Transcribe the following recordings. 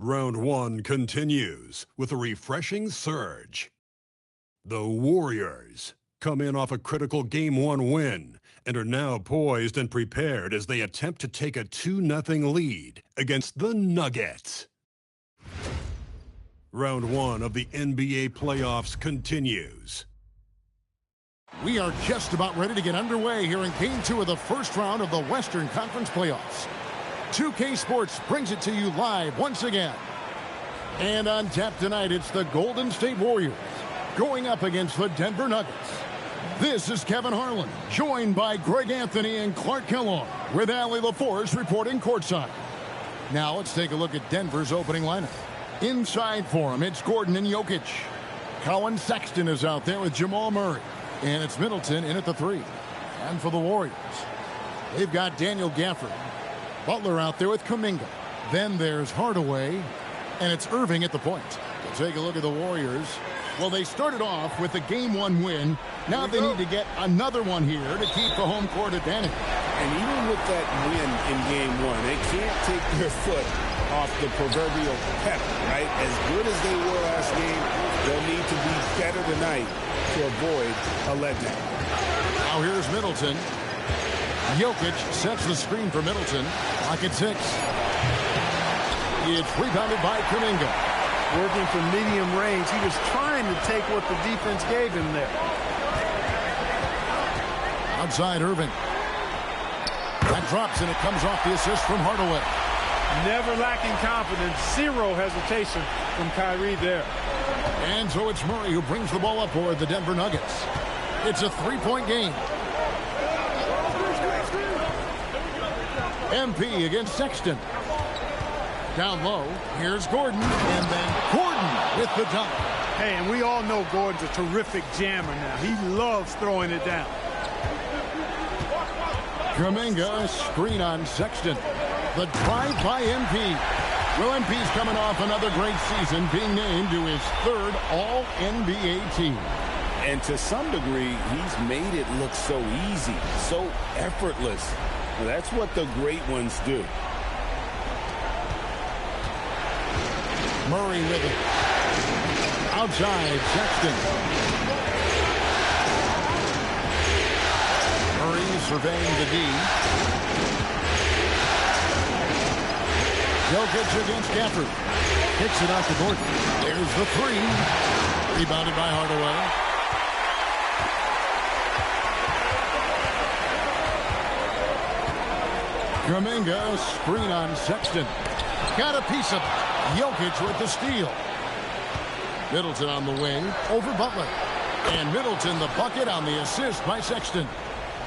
Round one continues with a refreshing surge. The Warriors come in off a critical Game 1 win and are now poised and prepared as they attempt to take a 2-0 lead against the Nuggets. Round one of the NBA playoffs continues. We are just about ready to get underway here in Game 2 of the first round of the Western Conference playoffs. 2K Sports brings it to you live once again. And on tap tonight, it's the Golden State Warriors going up against the Denver Nuggets. This is Kevin Harlan, joined by Greg Anthony and Clark Kellogg, with Allie LaForce reporting courtside. Now let's take a look at Denver's opening lineup. Inside for him, it's Gordon and Jokic. Colin Sexton is out there with Jamal Murray. And it's Middleton in at the 3. And for the Warriors, they've got Daniel Gafford. Butler out there with Kuminga. Then there's Hardaway. And it's Irving at the point. We'll take a look at the Warriors. Well, they started off with a Game 1 win. Now they need to get another one here to keep the home court advantage. And even with that win in Game 1, they can't take their foot off the proverbial pedal, right? As good as they were last game, they'll need to be better tonight to avoid a letdown. Now here's Middleton. Jokic sets the screen for Middleton. Clock at 6. It's rebounded by Kuminga. Working from medium range. He was trying to take what the defense gave him there. Outside Irving. That drops and it comes off the assist from Hardaway. Never lacking confidence. Zero hesitation from Kyrie there. And so it's Murray who brings the ball up for the Denver Nuggets. It's a 3-point game. MP against Sexton. Down low, here's Gordon, and then Gordon with the dunk. Hey, and we all know Gordon's a terrific jammer now. He loves throwing it down. Kuminga, screen on Sexton. The drive by MP. Well, MP's coming off another great season, being named to his 3rd All-NBA team. And to some degree, he's made it look so easy, so effortless. Well, that's what the great ones do. Murray with it. Outside, Sexton. Murray surveying the D. Jokic against Gafford. Kicks it out to Gordon. There's the 3. Rebounded by Hardaway. Kuminga, screen on Sexton. Got a piece of it. Jokic with the steal. Middleton on the wing over Butler. And Middleton the bucket on the assist by Sexton.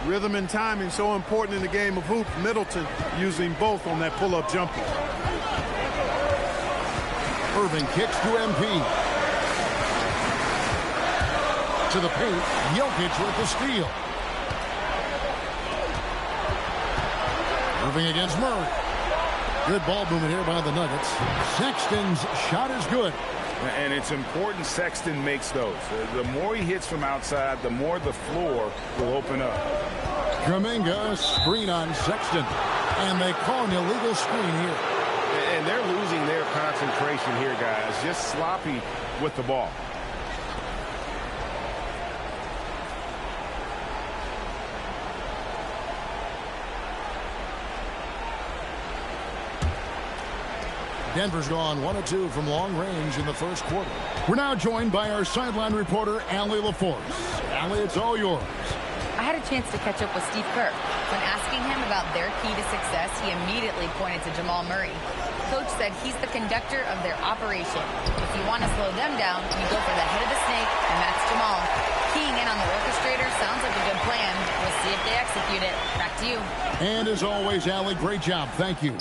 Rhythm and timing so important in the game of hoops. Middleton using both on that pull-up jumper. Irving kicks to MP. To the paint. Jokic with the steal. Irving against Murray. Good ball movement here by the Nuggets. Sexton's shot is good. And it's important Sexton makes those. The more he hits from outside, the more the floor will open up. Kuminga, screen on Sexton. And they call an illegal screen here. And they're losing their concentration here, guys. Just sloppy with the ball. Denver's gone 1 of 2 from long range in the first quarter. We're now joined by our sideline reporter, Allie LaForce. Allie, it's all yours. I had a chance to catch up with Steve Kerr. When asking him about their key to success, he immediately pointed to Jamal Murray. Coach said he's the conductor of their operation. If you want to slow them down, you go for the head of the snake, and that's Jamal. Keying in on the orchestrator sounds like a good plan. We'll see if they execute it. Back to you. And as always, Allie, great job. Thank you.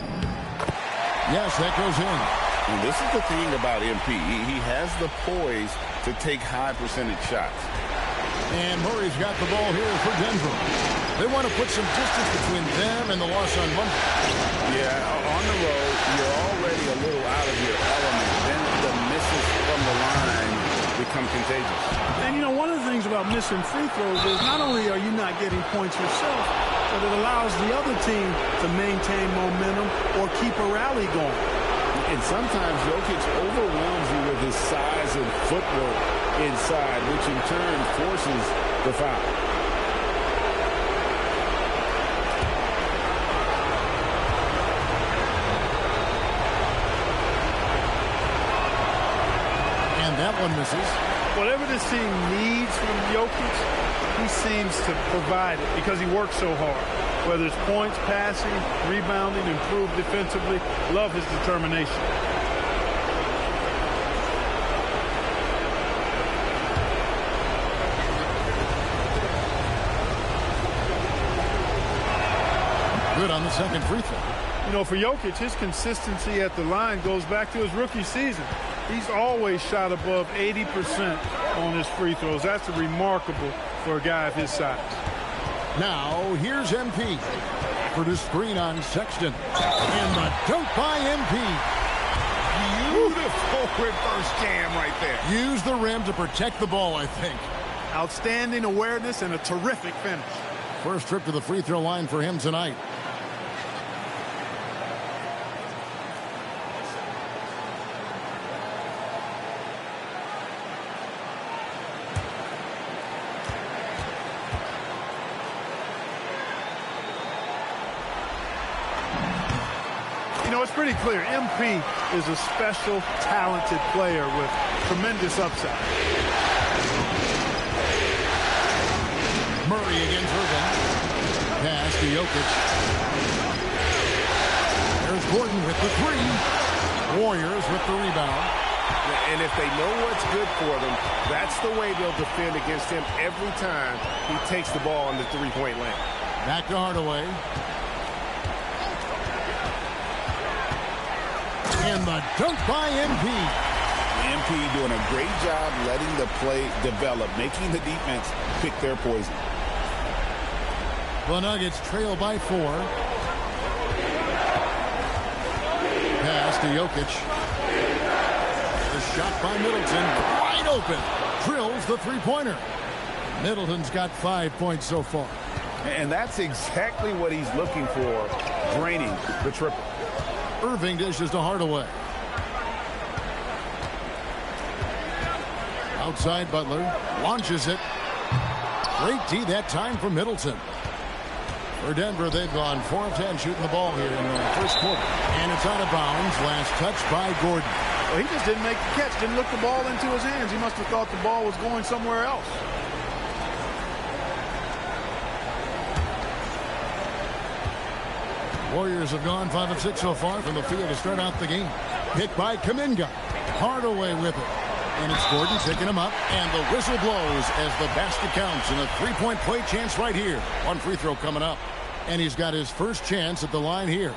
Yes, that goes in. And this is the thing about MP. He has the poise to take high percentage shots. And Murray's got the ball here for Denver. They want to put some distance between them and the loss on Monday. Yeah, on the road, you're already a little out of your element. Then the misses from the line become contagious. And, you know, one of the things about missing free throws is not only are you not getting points yourself, but it allows the other team to maintain momentum or keep a rally going. And sometimes Jokic overwhelms you with his size and footwork inside, which in turn forces the foul. And that one misses. Whatever this team needs from Jokic, he seems to provide it because he works so hard. Whether it's points, passing, rebounding, improved defensively, love his determination. Good on the second free throw. You know, for Jokic, his consistency at the line goes back to his rookie season. He's always shot above 80% on his free throws. That's remarkable for a guy of his size. Now, here's MP. For the screen on Sexton. And the dunk by MP. Beautiful reverse jam right there. Use the rim to protect the ball, I think. Outstanding awareness and a terrific finish. First trip to the free throw line for him tonight. You know, it's pretty clear. MP is a special, talented player with tremendous upside. Murray against Irving. Pass to Jokic. There's Gordon with the three. Warriors with the rebound. And if they know what's good for them, that's the way they'll defend against him every time he takes the ball in the three-point lane. Back to Hardaway. And the dunk by MP. MP doing a great job letting the play develop, making the defense pick their poison. The Nuggets trail by 4. Pass to Jokic. The shot by Middleton. Wide open. Drills the three-pointer. Middleton's got 5 points so far. And that's exactly what he's looking for, draining the triple. Irving dishes to Hardaway. Outside Butler. Launches it. Great D that time from Middleton. For Denver, they've gone 4 of 10 shooting the ball here in the first quarter. And it's out of bounds. Last touch by Gordon. Well, he just didn't make the catch, didn't look the ball into his hands. He must have thought the ball was going somewhere else. Warriors have gone 5 of 6 so far from the field to start out the game. Picked by Kuminga. Hardaway with it. And it's Gordon picking him up. And the whistle blows as the basket counts. And a three-point play chance right here. One free throw coming up. And he's got his first chance at the line here.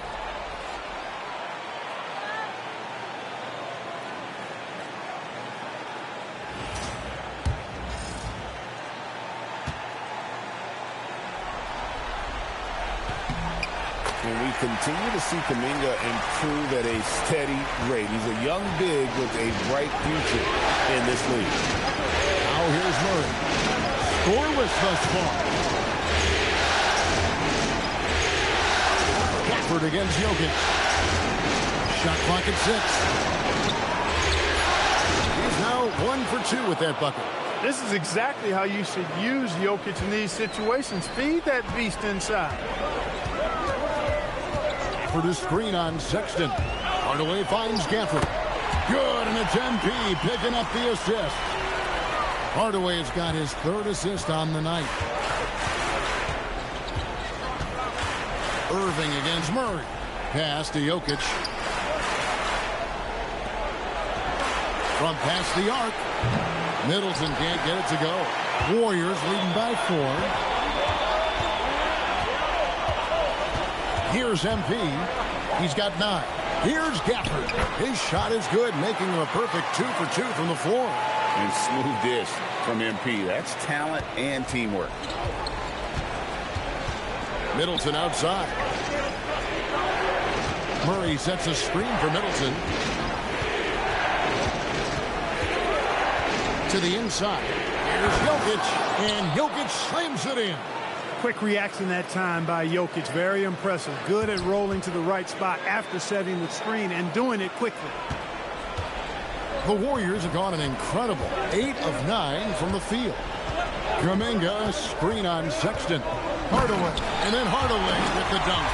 And we continue to see Kuminga improve at a steady rate. He's a young big with a bright future in this league. Now here's Murray. Scoreless thus far. Gafford against Jokic. Shot clock at 6. He's now 1 for 2 with that bucket. This is exactly how you should use Jokic in these situations. Feed that beast inside. For the screen on Sexton. Hardaway finds Gafford. Good, and it's MP picking up the assist. Hardaway has got his 3rd assist on the night. Irving against Murray. Pass to Jokic. From past the arc. Middleton can't get it to go. Warriors leading by 4. Here's MP. He's got 9. Here's Gafford. His shot is good, making him a perfect 2 for 2 from the floor. And smooth dish from MP. That's talent and teamwork. Middleton outside. Murray sets a screen for Middleton. To the inside. Here's Jokic. And Jokic slams it in. Quick reaction that time by Jokic. Very impressive. Good at rolling to the right spot after setting the screen and doing it quickly. The Warriors have gone an incredible 8 of 9 from the field. Kuminga, screen on Sexton. Hardaway, and then Hardaway with the dunk.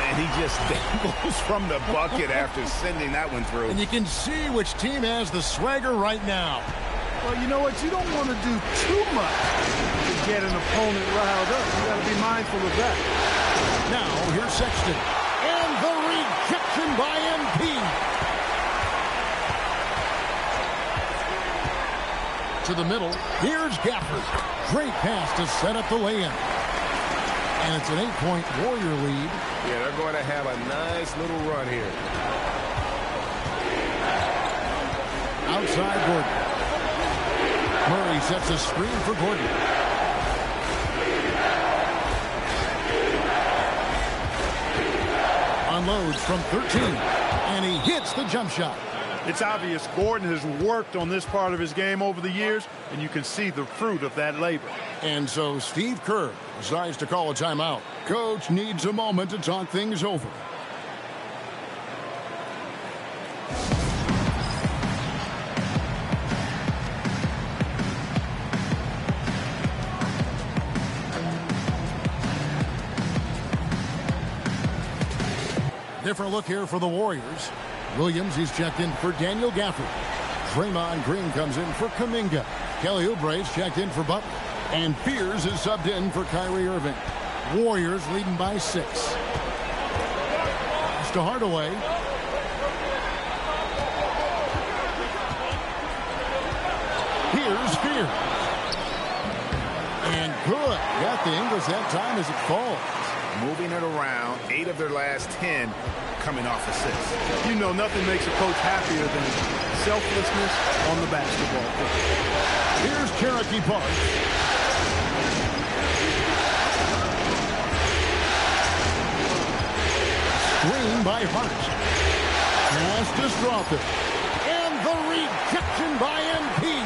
And he just dangles from the bucket after sending that one through. And you can see which team has the swagger right now. Well, you know what? You don't want to do too much to get an opponent riled up. You got to be mindful of that. Now, here's Sexton. And the rejection by MP. To the middle. Here's Gafford. Great pass to set up the lay-in. And it's an 8-point Warrior lead. Yeah, they're going to have a nice little run here. Outside Gordon. Murray sets a screen for Gordon. Unloads from 13. And he hits the jump shot. It's obvious Gordon has worked on this part of his game over the years, and you can see the fruit of that labor. And so Steve Kerr decides to call a timeout. Coach needs a moment to talk things over. Different look here for the Warriors. Williams, he's checked in for Daniel Gafford. Draymond Green comes in for Kuminga. Kelly Oubre's checked in for Butler. And Fears is subbed in for Kyrie Irving. Warriors leading by 6. Pass to Hardaway. Here's Fears. And good. Got the English that time as it falls. Moving it around, 8 of their last 10 coming off assists. You know, nothing makes a coach happier than selflessness on the basketball court. Here's Cherokee Park. Screen by Hart. Pass to Strawther. And the rejection by MP.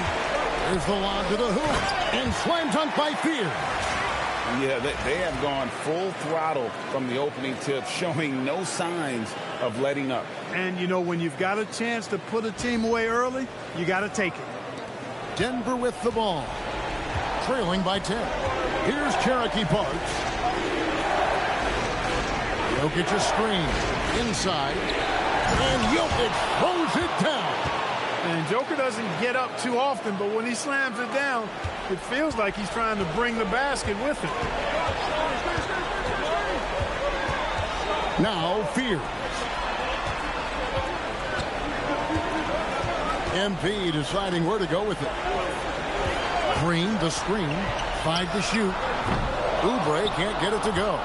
There's the lob to the hoop. And slam dunk by Fear. Yeah, they have gone full throttle from the opening tip, showing no signs of letting up. And, you know, when you've got a chance to put a team away early, you got to take it. Denver with the ball. Trailing by 10. Here's Cherokee Parks. Jokic a screen. Inside. And Jokic throws it down. And Joker doesn't get up too often, but when he slams it down, it feels like he's trying to bring the basket with him. Now Fears. MP deciding where to go with it. Green the screen. 5 to shoot. Oubre can't get it to go.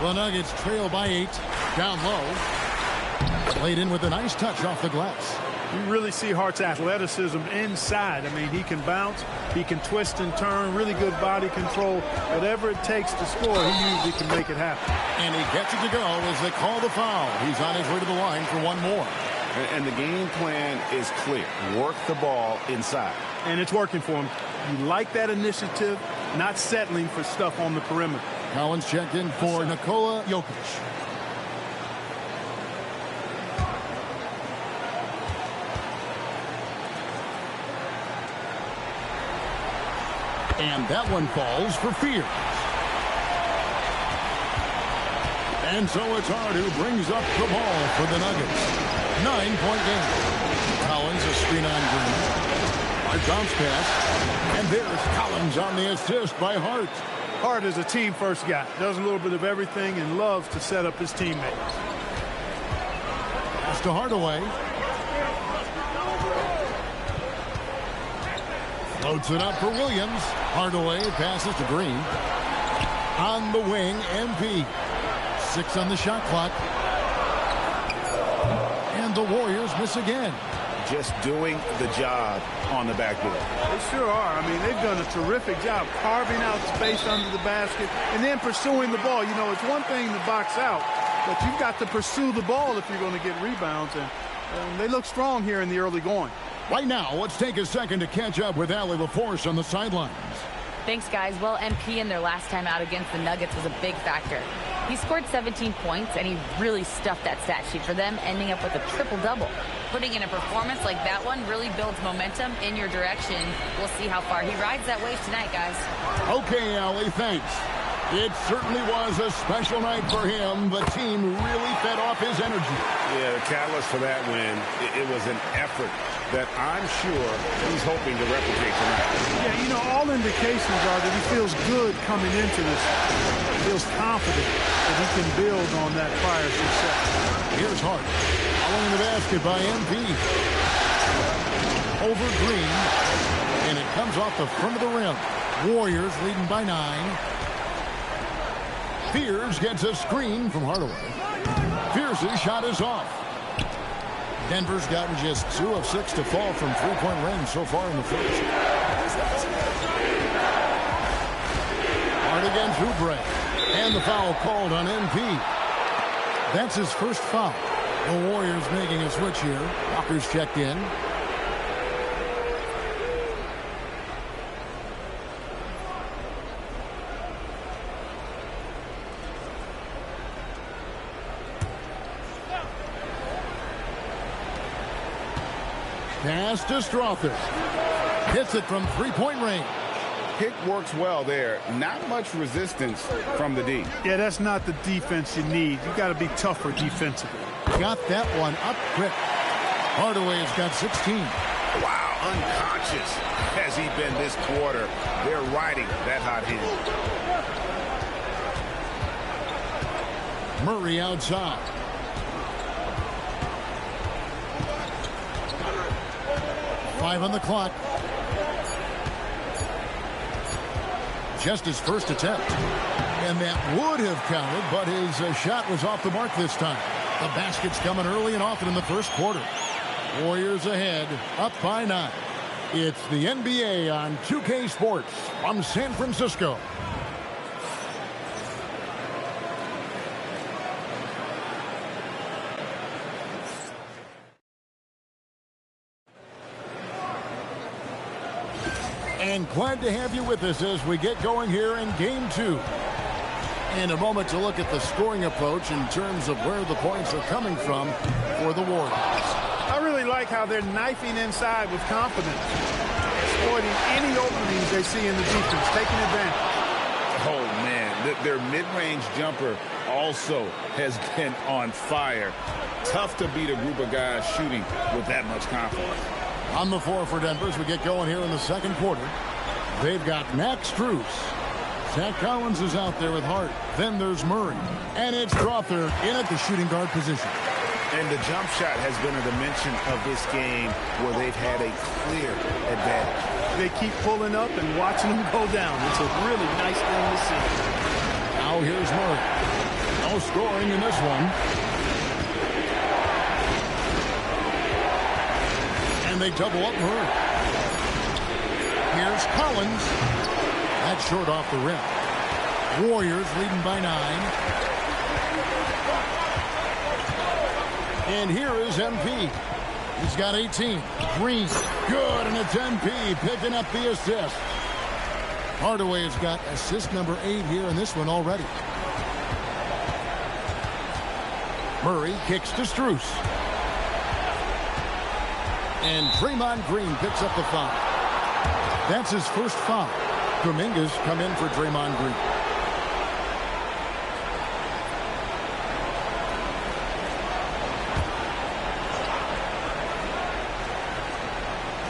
The Nuggets trail by 8. Down low. Played in with a nice touch off the glass. You really see Hart's athleticism inside. I mean, he can bounce, he can twist and turn, really good body control. Whatever it takes to score, he usually can make it happen. And he gets it to go as they call the foul. He's on his way to the line for one more. And the game plan is clear. Work the ball inside. And it's working for him. You like that initiative, not settling for stuff on the perimeter. Collins checked in for Nikola Jokic. And that one falls for Fears. And so it's Hart who brings up the ball for the Nuggets. 9-point game. Collins a screen on Green. A bounce pass. And there's Collins on the assist by Hart. Hart is a team-first guy. Does a little bit of everything and loves to set up his teammates. Pass to Hardaway. Floats it up for Williams. Hardaway passes to Green. On the wing, MP. 6 on the shot clock. And the Warriors miss again. Just doing the job on the backboard. They sure are. I mean, they've done a terrific job carving out space under the basket and then pursuing the ball. You know, it's one thing to box out, but you've got to pursue the ball if you're going to get rebounds. And they look strong here in the early going. Right now, let's take a second to catch up with Allie LaForce on the sidelines. Thanks, guys. Well, MP in their last time out against the Nuggets was a big factor. He scored 17 points, and he really stuffed that stat sheet for them, ending up with a triple-double. Putting in a performance like that one really builds momentum in your direction. We'll see how far he rides that wave tonight, guys. Okay, Allie, thanks. It certainly was a special night for him. The team really fed off his energy. Yeah, the catalyst for that win, it was an effort that I'm sure he's hoping to replicate tonight. Yeah, you know, all indications are that he feels good coming into this. He feels confident that he can build on that prior success. Here's Hart. Following the basket by MP. Over Green. And it comes off the front of the rim. Warriors leading by 9. Fears gets a screen from Hardaway. Fears' shot is off. Denver's gotten just 2 of 6 to fall from three-point range so far in the first. Hard against Oubre. And the foul called on MP. That's his first foul. The Warriors making a switch here. Walker's checked in. Pass to Strother. Hits it from three-point range. Pick works well there. Not much resistance from the D. Yeah, that's not the defense you need. You got to be tougher defensively. Got that one up quick. Hardaway's got 16. Wow, unconscious has he been this quarter. They're riding that hot hand. Murray outside. Five on the clock. Just his first attempt. And that would have counted, but his shot was off the mark this time. The basket's coming early and often in the first quarter. Warriors ahead, up by 9. It's the NBA on 2K Sports from San Francisco. And glad to have you with us as we get going here in Game 2. And a moment to look at the scoring approach in terms of where the points are coming from for the Warriors. I really like how they're knifing inside with confidence, exploiting any openings they see in the defense, taking advantage. Oh, man, their mid-range jumper also has been on fire. Tough to beat a group of guys shooting with that much confidence. On the floor for Denver as we get going here in the second quarter. They've got Max Strus. Zach Collins is out there with Hart. Then there's Murray. And it's Strother in at the shooting guard position. And the jump shot has been a dimension of this game where they've had a clear advantage. They keep pulling up and watching them go down. It's a really nice thing to see. Now here's Murray. No scoring in this one. And they double up Murray. Here's Collins. That's short off the rim. Warriors leading by 9. And here is MP. He's got 18. Green. Good, and it's MP picking up the assist. Hardaway has got assist number 8 here in this one already. Murray kicks to Strus. And Draymond Green picks up the foul. That's his first foul. Dominguez come in for Draymond Green.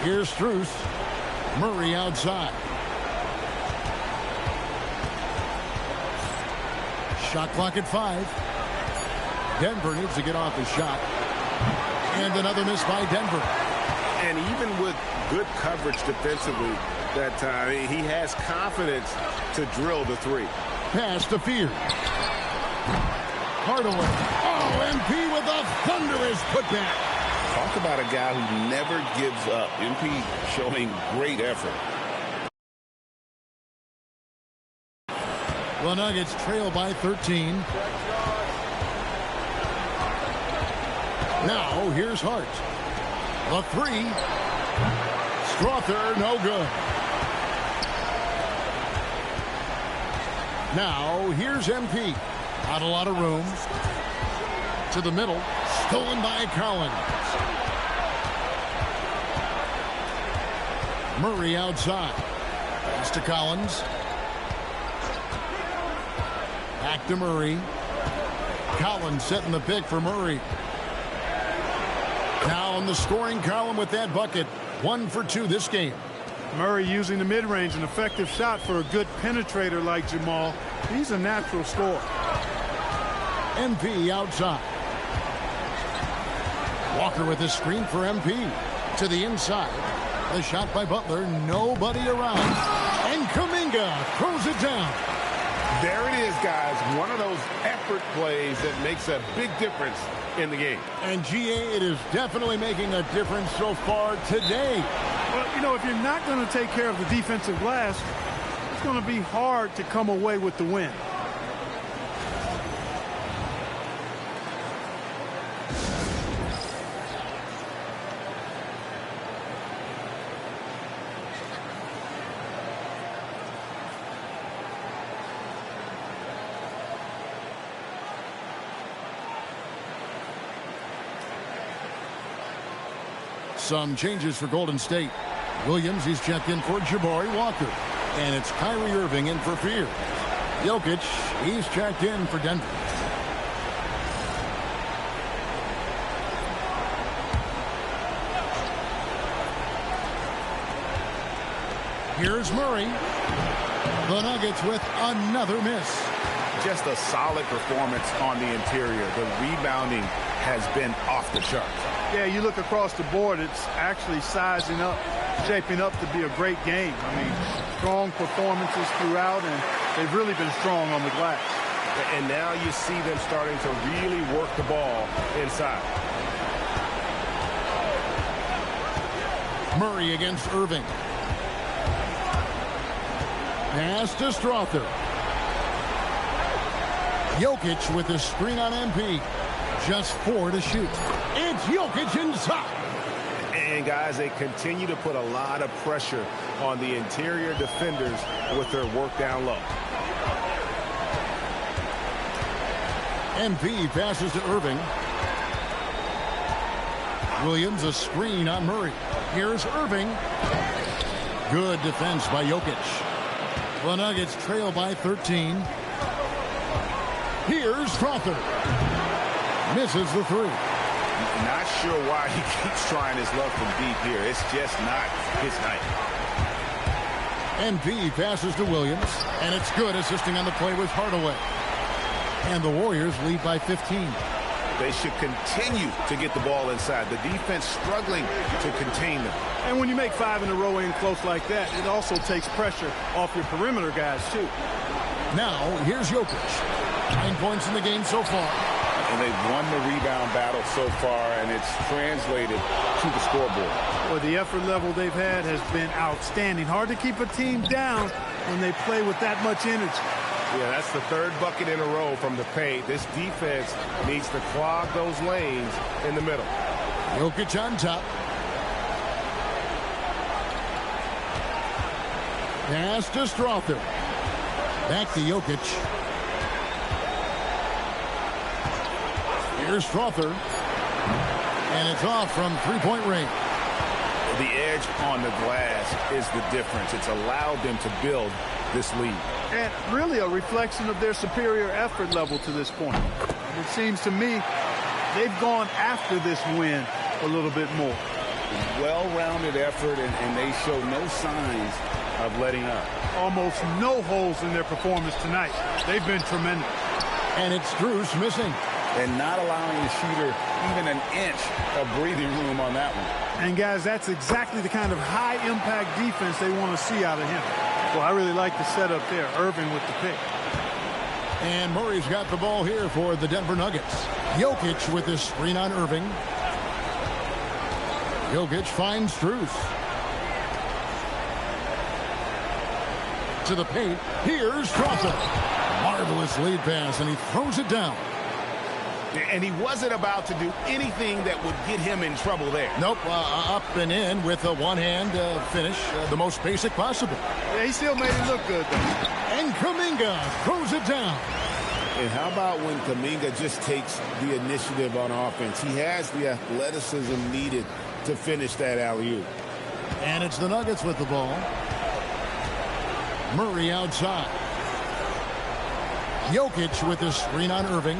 Here's Strus. Murray outside. Shot clock at 5. Denver needs to get off the shot. And another miss by Denver. And even with good coverage defensively that time, he has confidence to drill the 3. Pass to Fear. Hardaway. Oh, MP with a thunderous putback. Talk about a guy who never gives up. MP showing great effort. The Nuggets trail by 13. Now here's Hart. The 3. Strother, no good. Now, here's MP. Not a lot of room. To the middle. Stolen by Collins. Murray outside. Pass to Collins. Back to Murray. Collins setting the pick for Murray. Now in the scoring column with that bucket. 1 for 2 this game. Murray using the mid-range, an effective shot for a good penetrator like Jamal. He's a natural scorer. MP outside. Walker with a screen for MP. To the inside. The shot by Butler. Nobody around. And Kuminga throws it down. There it is, guys. One of those effort plays that makes a big difference in the game. And GA, it is definitely making a difference so far today. Well, you know, if you're not going to take care of the defensive glass, it's going to be hard to come away with the win. Some changes for Golden State. Williams, he's checked in for Jabari Walker. And it's Kyrie Irving in for Fear. Jokic, he's checked in for Denver. Here's Murray. The Nuggets with another miss. Just a solid performance on the interior. The rebounding has been off the charts. Yeah, you look across the board, it's actually sizing up, shaping up to be a great game. I mean, strong performances throughout, and they've really been strong on the glass. And now you see them starting to really work the ball inside. Murray against Irving. Pass to Strother. Jokic with the screen on MP. Just 4 to shoot. It's Jokic inside. And guys, they continue to put a lot of pressure on the interior defenders with their work down low. MP passes to Irving. Williams a screen on Murray. Here's Irving. Good defense by Jokic. The Nuggets trail by 13. Here's Strother. Misses the 3. Not sure why he keeps trying his luck from deep here. It's just not his night. MP passes to Williams, and it's good, assisting on the play with Hardaway. And the Warriors lead by 15. They should continue to get the ball inside. The defense struggling to contain them. And when you make 5 in a row in close like that, it also takes pressure off your perimeter guys, too. Now, here's Jokic. 9 points in the game so far. And they've won the rebound battle so far, and it's translated to the scoreboard. Well, the effort level they've had has been outstanding. Hard to keep a team down when they play with that much energy. Yeah, that's the 3rd bucket in a row from the paint. This defense needs to clog those lanes in the middle. Jokic on top. Pass to Strother. Back to Jokic. Here's Strother. And it's off from 3-point range. The edge on the glass is the difference. It's allowed them to build this lead. And really a reflection of their superior effort level to this point. It seems to me they've gone after this win a little bit more. Well-rounded effort, and they show no signs of letting up. Almost no holes in their performance tonight. They've been tremendous. And it's Strus missing. And not allowing the shooter even an inch of breathing room on that one. And, guys, that's exactly the kind of high-impact defense they want to see out of him. Well, I really like the setup there. Irving with the pick. And Murray's got the ball here for the Denver Nuggets. Jokic with his screen on Irving. Jokic finds Strus. To the paint. Here's Strother. Marvelous lead pass, and he throws it down. And he wasn't about to do anything that would get him in trouble there. Nope, up and in with a one-hand finish, the most basic possible. Yeah, he still made it look good, though. And Kuminga throws it down. And how about when Kuminga just takes the initiative on offense? He has the athleticism needed to finish that alley-oop. And it's the Nuggets with the ball. Murray outside. Jokic with the screen on Irving.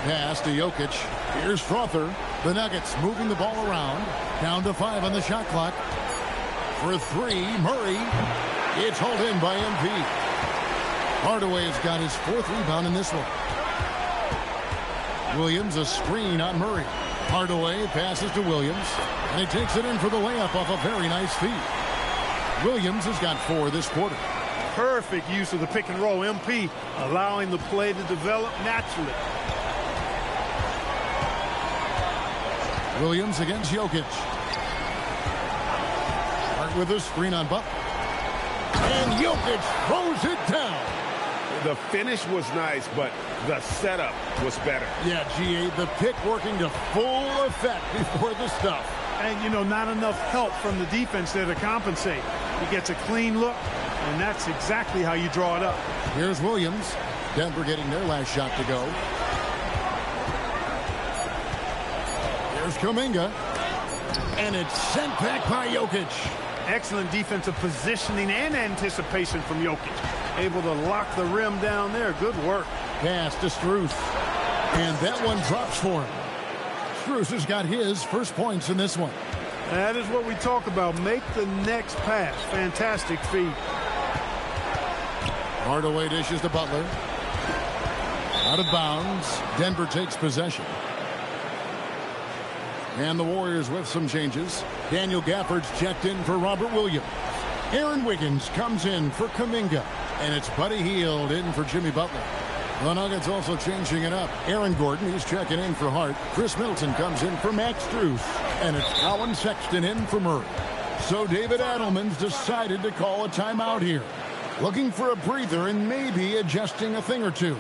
Pass to Jokic. Here's Strother. The Nuggets moving the ball around. Down to 5 on the shot clock. For 3, Murray. It's hauled in by MP. Hardaway's got his 4th rebound in this one. Williams, a screen on Murray. Hardaway passes to Williams. And he takes it in for the layup off a very nice feed. Williams has got 4 this quarter. Perfect use of the pick and roll. MP allowing the play to develop naturally. Williams against Jokic. Hart with a screen on Butler. And Jokic throws it down. The finish was nice, but the setup was better. Yeah, GA, the pick working to full effect before the stuff. And, you know, not enough help from the defense there to compensate. He gets a clean look, and that's exactly how you draw it up. Here's Williams. Denver getting their last shot to go. Here's Kuminga. And it's sent back by Jokic. Excellent defensive positioning and anticipation from Jokic. Able to lock the rim down there. Good work. Pass to Strus. And that one drops for him. Strus has got his first points in this one. That is what we talk about. Make the next pass. Fantastic feed. Hardaway dishes to Butler. Out of bounds. Denver takes possession. And the Warriors with some changes. Daniel Gafford's checked in for Robert Williams. Aaron Wiggins comes in for Kuminga. And it's Buddy Hield in for Jimmy Butler. The Nuggets also changing it up. Aaron Gordon, he's checking in for Hart. Chris Middleton comes in for Max Strus. And it's Colin Sexton in for Murray. So David Adelman's decided to call a timeout here. Looking for a breather and maybe adjusting a thing or two.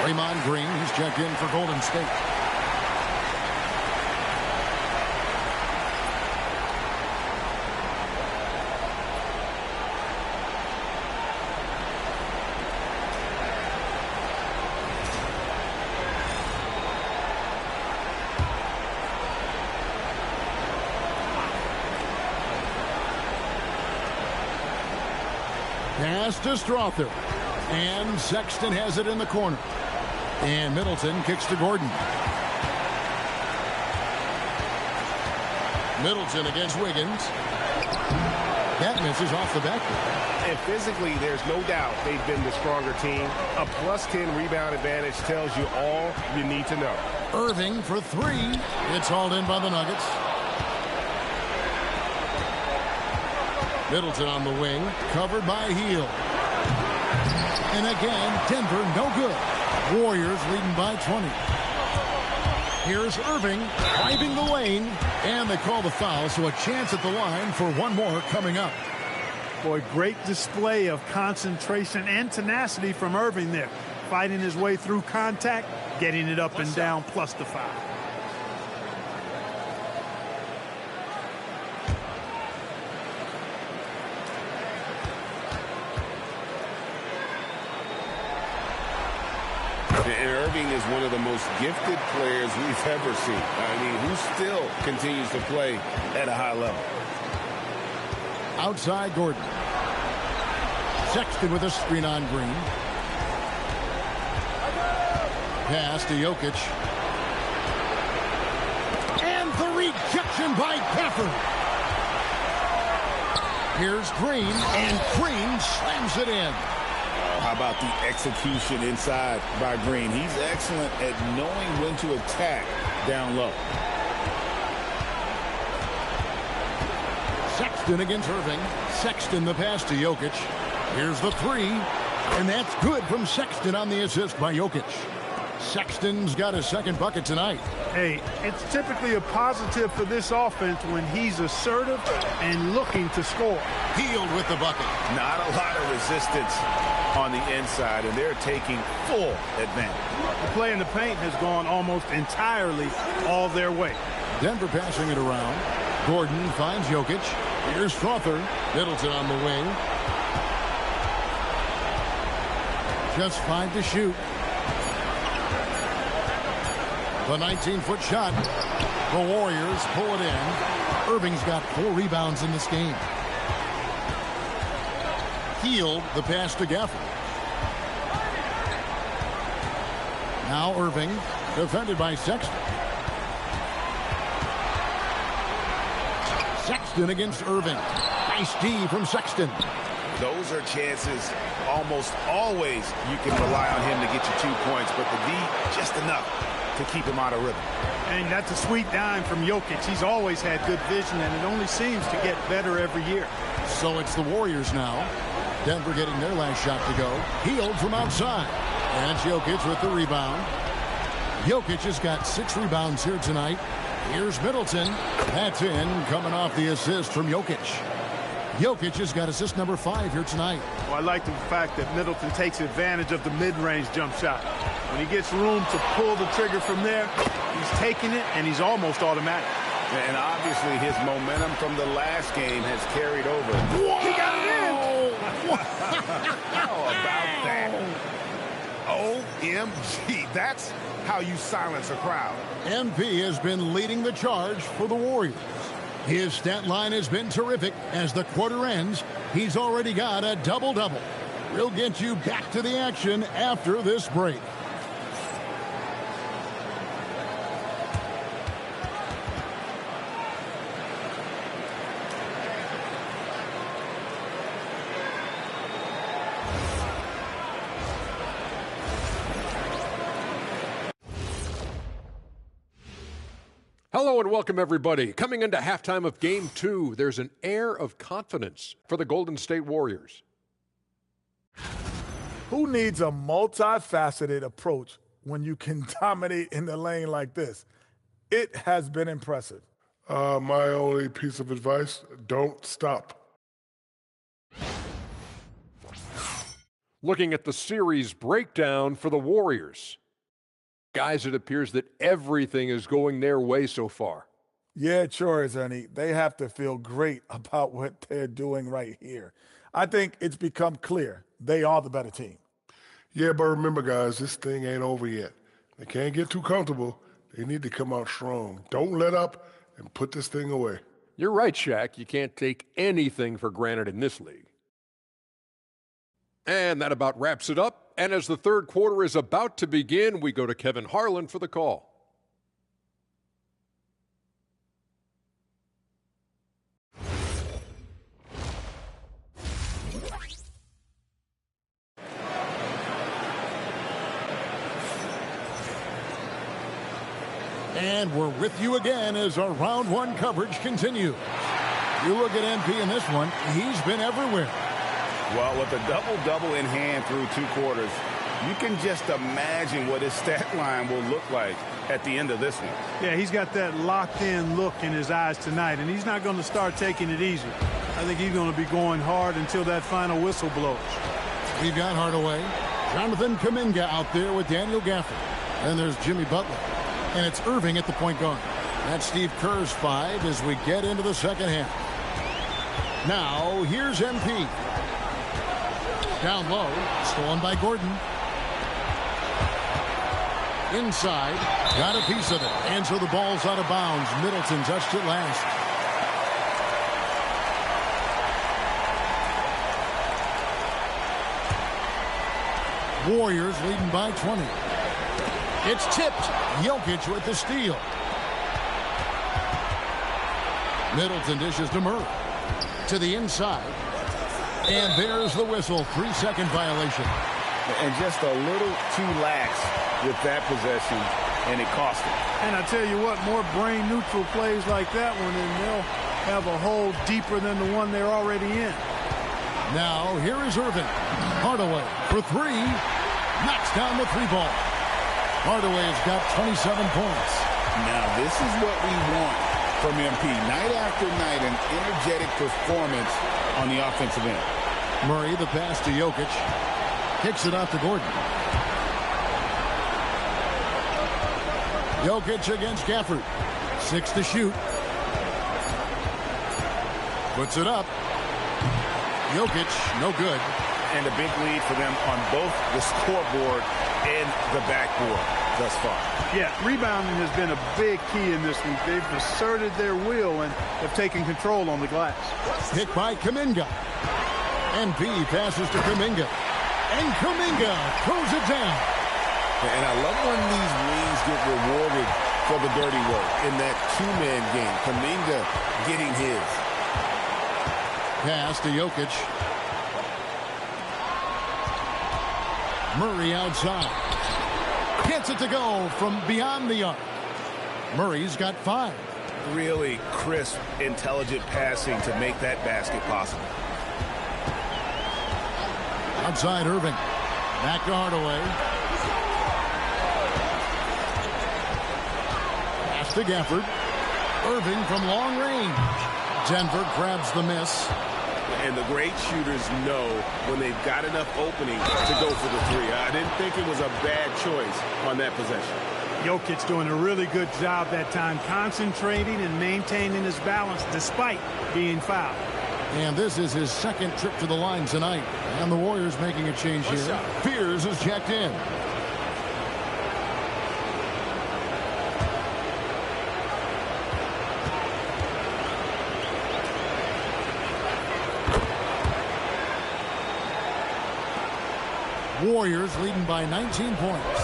Draymond Green, he's checked in for Golden State. Pass to Strother. And Sexton has it in the corner. And Middleton kicks to Gordon. Middleton against Wiggins. That misses off the backboard. And physically, there's no doubt they've been the stronger team. A +10 rebound advantage tells you all you need to know. Irving for 3. It's hauled in by the Nuggets. Middleton on the wing. Covered by Hield. And again, Denver no good. Warriors leading by 20. Here's Irving driving the lane. And they call the foul, so a chance at the line for one more coming up. Boy, great display of concentration and tenacity from Irving there. Fighting his way through contact, getting it up and down, plus the foul. And Irving is one of the most gifted players we've ever seen. I mean, who still continues to play at a high level. Outside Gordon. Sexton with a screen on Green. Pass to Jokic. And the rejection by Gafford. Here's Green, and Green slams it in. How about the execution inside by Green? He's excellent at knowing when to attack down low. Sexton Sexton against Irving. Sexton the pass to Jokic. Here's the three. And that's good from Sexton on the assist by Jokic. Sexton's got his second bucket tonight. Hey, it's typically a positive for this offense when he's assertive and looking to score. Hield with the bucket. Not a lot of resistance on the inside, and they're taking full advantage. The play in the paint has gone almost entirely all their way. Denver passing it around. Gordon finds Jokic. Here's Strother. Middleton on the wing. Just 5 to shoot. The 19-foot shot. The Warriors pull it in. Irving's got 4 rebounds in this game. Hield the pass to Gafford. Now Irving, defended by Sexton. Sexton against Irving. Nice D from Sexton. Those are chances almost always you can rely on him to get you 2 points, but the D just enough to keep him out of rhythm. And that's a sweet dime from Jokic. He's always had good vision, and it only seems to get better every year. So it's the Warriors now. Denver getting their last shot to go. Hield from outside. And it's Jokic with the rebound. Jokic has got 6 rebounds here tonight. Here's Middleton. That's in, coming off the assist from Jokic. Jokic has got assist number 5 here tonight. Well, I like the fact that Middleton takes advantage of the mid-range jump shot. When he gets room to pull the trigger from there, he's taking it, and he's almost automatic. And obviously his momentum from the last game has carried over. Whoa! He got it in! How about that? OMG. That's how you silence a crowd. MP has been leading the charge for the Warriors. His stat line has been terrific. As the quarter ends, he's already got a double-double. We'll get you back to the action after this break. Hello and welcome, everybody. Coming into halftime of Game 2, there's an air of confidence for the Golden State Warriors. Who needs a multifaceted approach when you can dominate in the lane like this? It has been impressive. My only piece of advice, don't stop. Looking at the series breakdown for the Warriors. Guys, it appears that everything is going their way so far. Yeah, it sure is, Ernie. They have to feel great about what they're doing right here. I think it's become clear they are the better team. Yeah, but remember, guys, this thing ain't over yet. They can't get too comfortable. They need to come out strong. Don't let up and put this thing away. You're right, Shaq. You can't take anything for granted in this league. And that about wraps it up. And as the third quarter is about to begin, we go to Kevin Harlan for the call. And we're with you again as our round 1 coverage continues. You look at MP in this one, he's been everywhere. Well, with a double-double in hand through 2 quarters, you can just imagine what his stat line will look like at the end of this one. Yeah, he's got that locked-in look in his eyes tonight, and he's not going to start taking it easy. I think he's going to be going hard until that final whistle blows. We've got Hardaway. Jonathan Kuminga out there with Daniel Gafford. And there's Jimmy Butler. And it's Irving at the point guard. That's Steve Kerr's 5 as we get into the second half. Now, here's MP. Down low, stolen by Gordon. Inside, got a piece of it. And so the ball's out of bounds. Middleton touched it last. Warriors leading by 20. It's tipped. Jokic with the steal. Middleton dishes to Murray. To the inside. And there's the whistle. 3-second violation. And just a little too lax with that possession, and it cost him. And I tell you what, more brain-neutral plays like that one, and they'll have a hole deeper than the one they're already in. Now, here is Irving. Hardaway for three. Knocks down the three ball. Hardaway's got 27 points. Now, this is what we want from MP. Night after night, an energetic performance on the offensive end. Murray, the pass to Jokic. Kicks it out to Gordon. Jokic against Gafford. 6 to shoot. Puts it up. Jokic, no good. And a big lead for them on both the scoreboard and the backboard thus far. Yeah, rebounding has been a big key in this week. They've asserted their will and have taken control on the glass. Hit by Kuminga. NP passes to Kuminga. And Kuminga throws it down. And I love when these wings get rewarded for the dirty work in that two-man game. Kuminga getting his. Pass to Jokic. Murray outside. Gets it to go from beyond the arc. Murray's got 5. Really crisp, intelligent passing to make that basket possible. Outside Irving. Back to Hardaway. Pass to Gafford. Irving from long range. Denver grabs the miss. And the great shooters know when they've got enough opening to go for the three. I didn't think it was a bad choice on that possession. Jokic doing a really good job that time, concentrating and maintaining his balance despite being fouled. And this is his second trip to the line tonight. And the Warriors making a change here. Fears is checked in. Warriors leading by 19 points.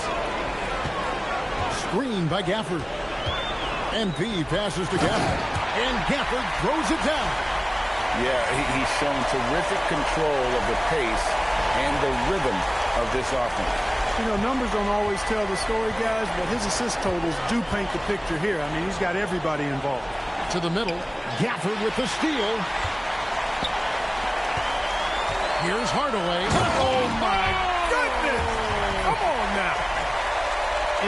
Screen by Gafford. NP passes to Gafford. And Gafford throws it down. Yeah, he's shown terrific control of the pace and the rhythm of this offense. You know, numbers don't always tell the story, guys, but his assist totals do paint the picture here. I mean, he's got everybody involved. To the middle. Gafford with the steal. Here's Hardaway. Oh, my goodness! Come on now.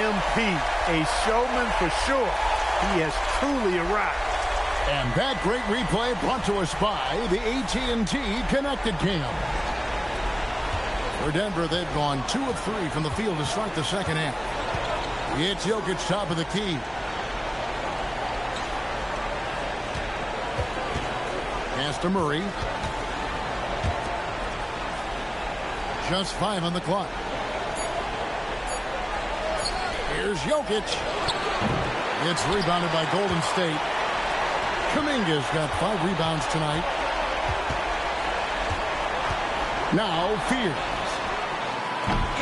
MP, a showman for sure. He has truly arrived. And that great replay brought to us by the AT&T Connected Cam. For Denver, they've gone 2 of 3 from the field to start the second half. It's Jokic top of the key. Pass to Murray. Just 5 on the clock. Here's Jokic. It's rebounded by Golden State. Kuminga's got 5 rebounds tonight. Now Fears.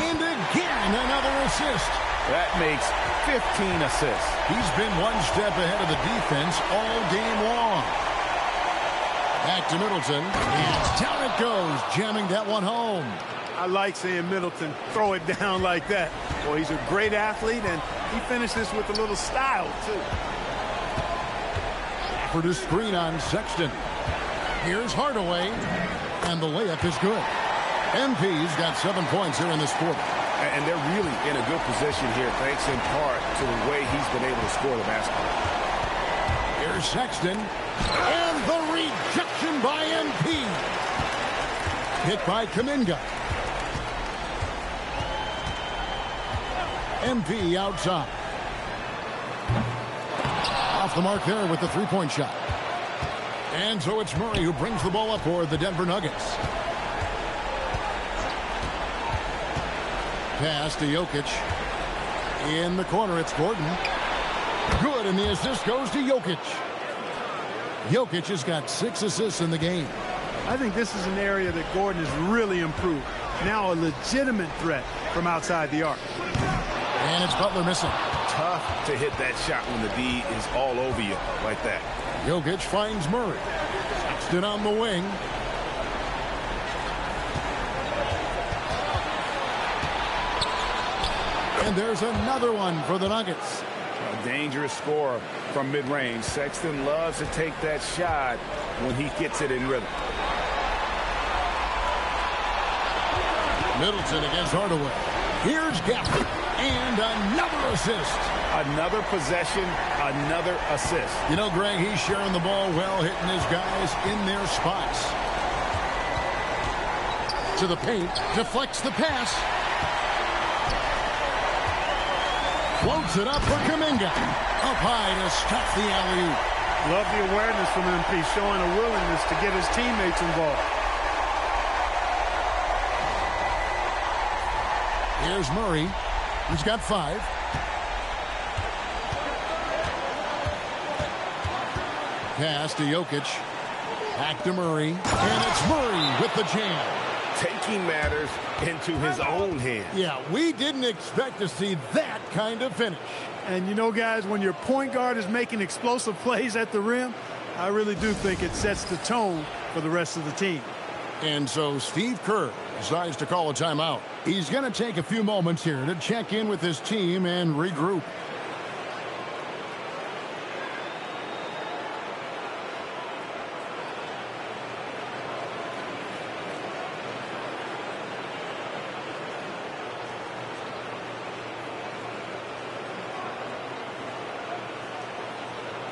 And again, another assist. That makes 15 assists. He's been one step ahead of the defense all game long. Back to Middleton. And down it goes, jamming that one home. I like seeing Middleton throw it down like that. Well, he's a great athlete, and he finished this with a little style, too. For the screen on Sexton. Here's Hardaway. And the layup is good. MP's got 7 points here in this quarter. And they're really in a good position here, thanks in part to the way he's been able to score the basketball. Here's Sexton. And the rejection by MP. Hit by Kuminga. MP outside. Off the mark there with the three-point shot. And so it's Murray who brings the ball up for the Denver Nuggets. Pass to Jokic. In the corner, it's Gordon. Good, and the assist goes to Jokic. Jokic has got 6 assists in the game. I think this is an area that Gordon has really improved. Now a legitimate threat from outside the arc. And it's Butler missing. Tough to hit that shot when the D is all over you like that. Jokic finds Murray. Stood on the wing. And there's another one for the Nuggets. A dangerous scorer from mid-range. Sexton loves to take that shot when he gets it in rhythm. Middleton against Hardaway. Here's Gafford. And another assist. Another possession, another assist. You know, Greg, he's sharing the ball well, hitting his guys in their spots. To the paint, deflects the pass. Floats it up for Kuminga. Up high to stop the alley-oop. Love the awareness from MP, showing a willingness to get his teammates involved. Here's Murray. He's got 5. Pass to Jokic. Back to Murray. And it's Murray with the jam. Taking matters into his own hands. Yeah, we didn't expect to see that kind of finish. And you know, guys, when your point guard is making explosive plays at the rim, I really do think it sets the tone for the rest of the team. And so Steve Kerr decides to call a timeout. He's going to take a few moments here to check in with his team and regroup.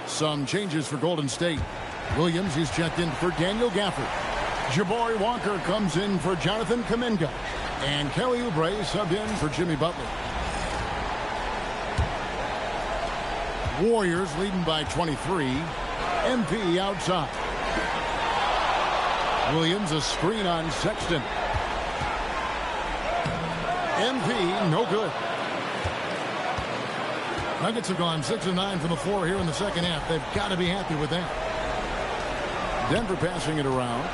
Some changes for Golden State. Williams is checked in for Daniel Gafford. Jabari Walker comes in for Jonathan Kuminga. And Kelly Oubre subbed in for Jimmy Butler. Warriors leading by 23. MP outside. Williams a screen on Sexton. MP no good. Nuggets have gone 6 of 9 from the floor here in the second half. They've got to be happy with that. Denver passing it around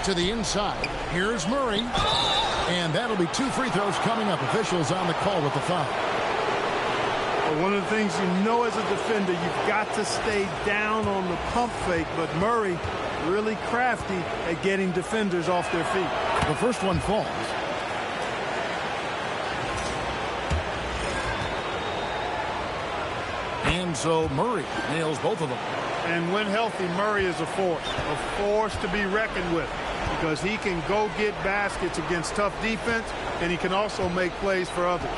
to the inside. Here's Murray. And that'll be 2 free throws coming up. Officials on the call with the foul. Well, one of the things you know as a defender, you've got to stay down on the pump fake. But Murray really crafty at getting defenders off their feet. The first one falls. And so Murray nails both of them. And when healthy, Murray is a force to be reckoned with, because he can go get baskets against tough defense, and he can also make plays for others.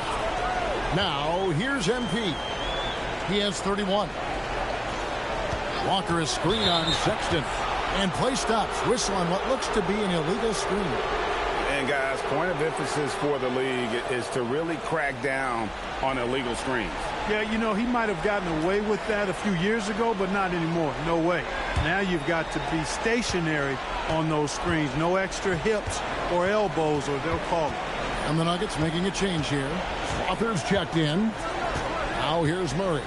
Now, here's MP. He has 31. Walker is screen on Sexton. And play stops. Whistle on what looks to be an illegal screen. And, guys, point of emphasis for the league is to really crack down on illegal screens. Yeah, you know, he might have gotten away with that a few years ago, but not anymore. No way. Now you've got to be stationary on those screens. No extra hips or elbows, or they'll call it. And the Nuggets making a change here. Slaughter's checked in. Now here's Murray.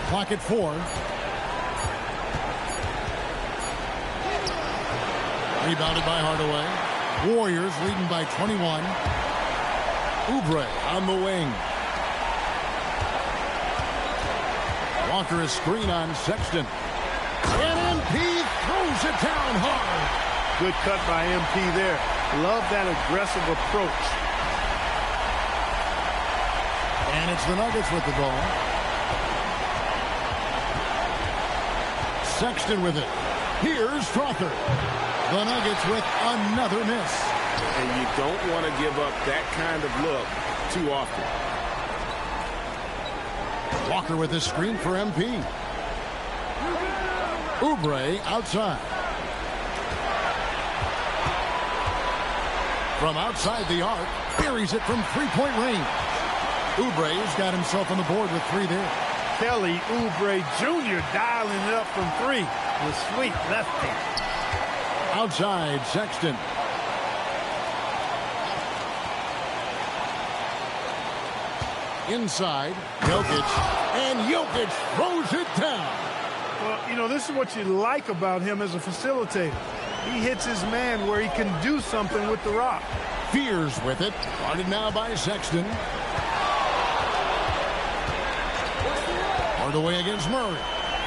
Clock at 4. Rebounded by Hardaway. Warriors leading by 21. Oubre on the wing. Walker is screen on Sexton. And MP throws it down hard. Good cut by MP there. Love that aggressive approach. And it's the Nuggets with the ball. Sexton with it. Here's Strother. The Nuggets with another miss. And you don't want to give up that kind of look too often. Walker with his screen for MP. Oubre outside. From outside the arc, buries it from three-point range. Oubre's got himself on the board with 3 there. Kelly Oubre Jr. dialing it up from 3 with sweet left hand. Outside Sexton. Inside Jokic. And Jokic throws it down. Well, you know, this is what you like about him as a facilitator. He hits his man where he can do something with the rock. Fears with it. Guarded now by Sexton. Hardaway against Murray.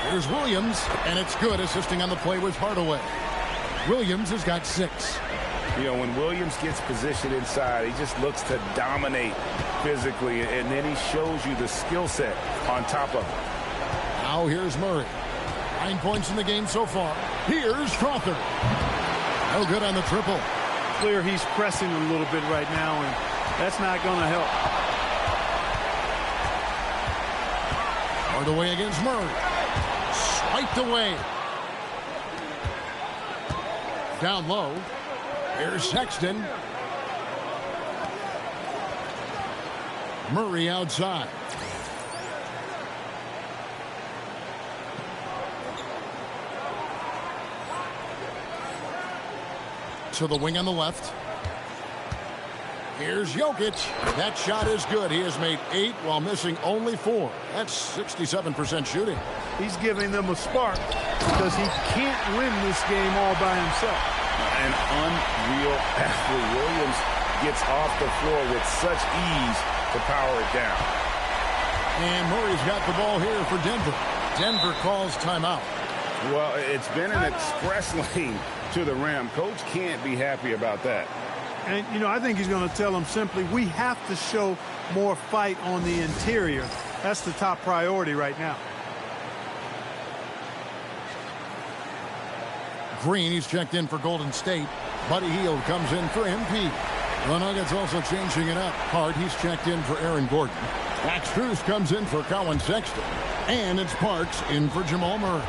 Here's Williams, and it's good. Assisting on the play was Hardaway. Williams has got 6. You know, when Williams gets positioned inside, he just looks to dominate physically, and then he shows you the skill set on top of it. Now here's Murray. 9 points in the game so far. Here's Crawford. No good on the triple. Clear he's pressing a little bit right now, and that's not going to help. Hardaway against Murray. Swiped away. Down low. Here's Sexton. Murray outside. To the wing on the left. Here's Jokic. That shot is good. He has made 8 while missing only 4. That's 67% shooting. He's giving them a spark because he can't win this game all by himself. An unreal athlete. Williams gets off the floor with such ease to power it down. And Murray's got the ball here for Denver. Denver calls timeout. Well, it's been an express lane to the rim. Coach can't be happy about that. And, you know, I think he's going to tell them simply, we have to show more fight on the interior. That's the top priority right now. Green, he's checked in for Golden State. Buddy Hield comes in for MP. The Nuggets also changing it up. Hart, he's checked in for Aaron Gordon. Max Strus comes in for Colin Sexton. And it's Parks in for Jamal Murray.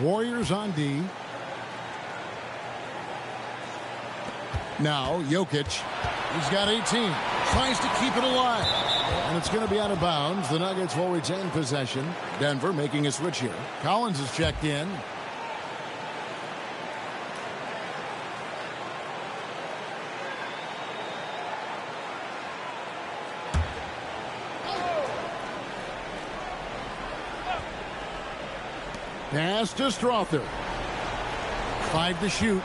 Warriors on D. Now Jokic. He's got 18. Tries to keep it alive. And it's going to be out of bounds. The Nuggets will retain possession. Denver making a switch here. Collins is checked in. Pass to Strother. 5 to shoot.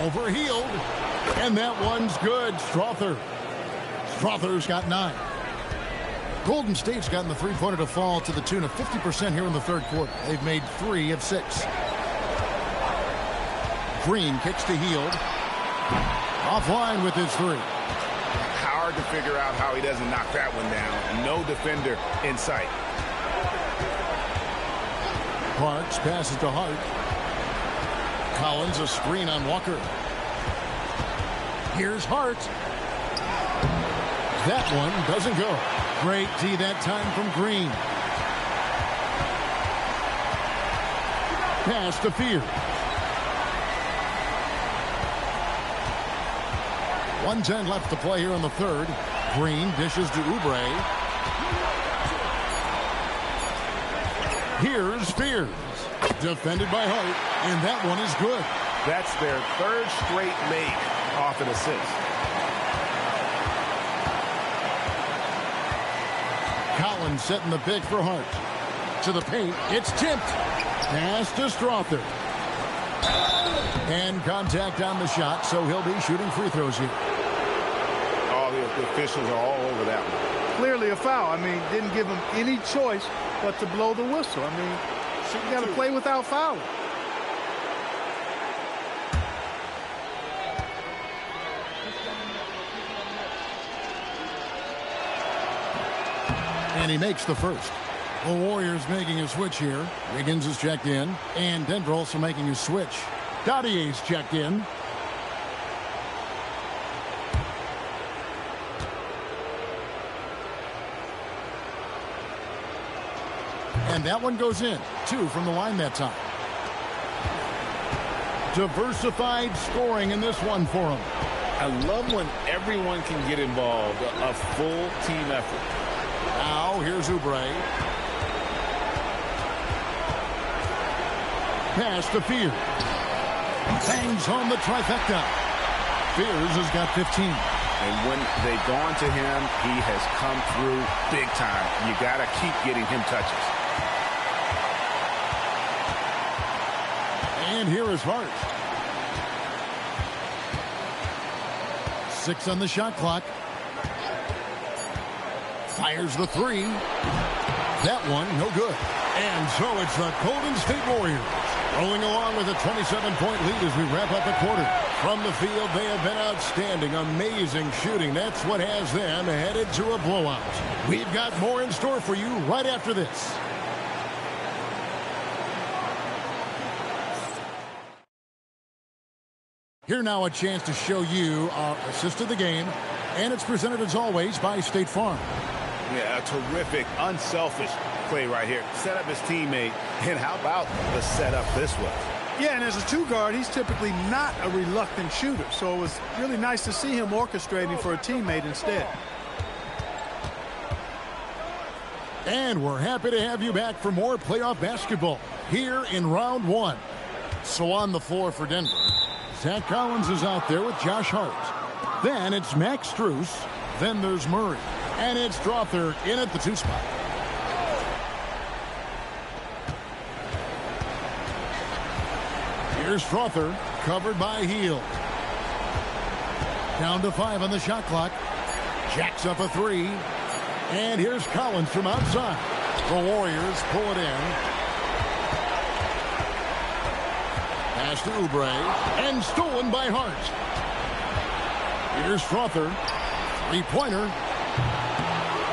Over Hield. And that one's good. Strother's got 9. Golden State's gotten the three-pointer to fall to the tune of 50% here in the third quarter. They've made 3 of 6. Green kicks to Hield. Offline with his 3. Hard to figure out how he doesn't knock that one down. No defender in sight. Parks passes to Hart. Collins a screen on Walker. Here's Hart. That one doesn't go. Great D that time from Green. Pass to Fear. 1:10 left to play here in the third. Green dishes to Oubre. Here's Spears. Defended by Hart, and that one is good. That's their 3rd straight make off an assist. Collins setting the pick for Hart. To the paint, it's tipped. Pass to Strother. And contact on the shot, so he'll be shooting free throws here. All the officials are all over that one. Clearly a foul. I mean, didn't give him any choice but to blow the whistle. I mean, you got to play without fouling. And he makes the first. The Warriors making a switch here. Wiggins is checked in. And Denver also making a switch. Dottier's checked in. And that one goes in. 2 from the line that time. Diversified scoring in this one for him. I love when everyone can get involved. A full team effort. Now here's Oubre. Pass to Fear. Bangs home the trifecta. Fears has got 15. And when they've gone to him, he has come through big time. You got to keep getting him touches. And here is Hart. 6 on the shot clock. Fires the 3. That one, no good. And so it's the Golden State Warriors rolling along with a 27-point lead as we wrap up the quarter. From the field, they have been outstanding, amazing shooting. That's what has them headed to a blowout. We've got more in store for you right after this. Here now a chance to show you our assist of the game, and it's presented as always by State Farm. Yeah, a terrific, unselfish play right here. Set up his teammate, and how about the setup this way? Yeah, and as a two-guard, he's typically not a reluctant shooter, so it was really nice to see him orchestrating for a teammate instead. And we're happy to have you back for more playoff basketball here in round 1. So on the floor for Denver, Zach Collins is out there with Josh Hart. Then it's Max Strus. Then there's Murray. And it's Strother in at the 2 spot. Here's Strother, covered by Hield. Down to 5 on the shot clock. Jacks up a 3. And here's Collins from outside. The Warriors pull it in. Pass to Oubre. And stolen by Hart. Here's Strother. 3-pointer.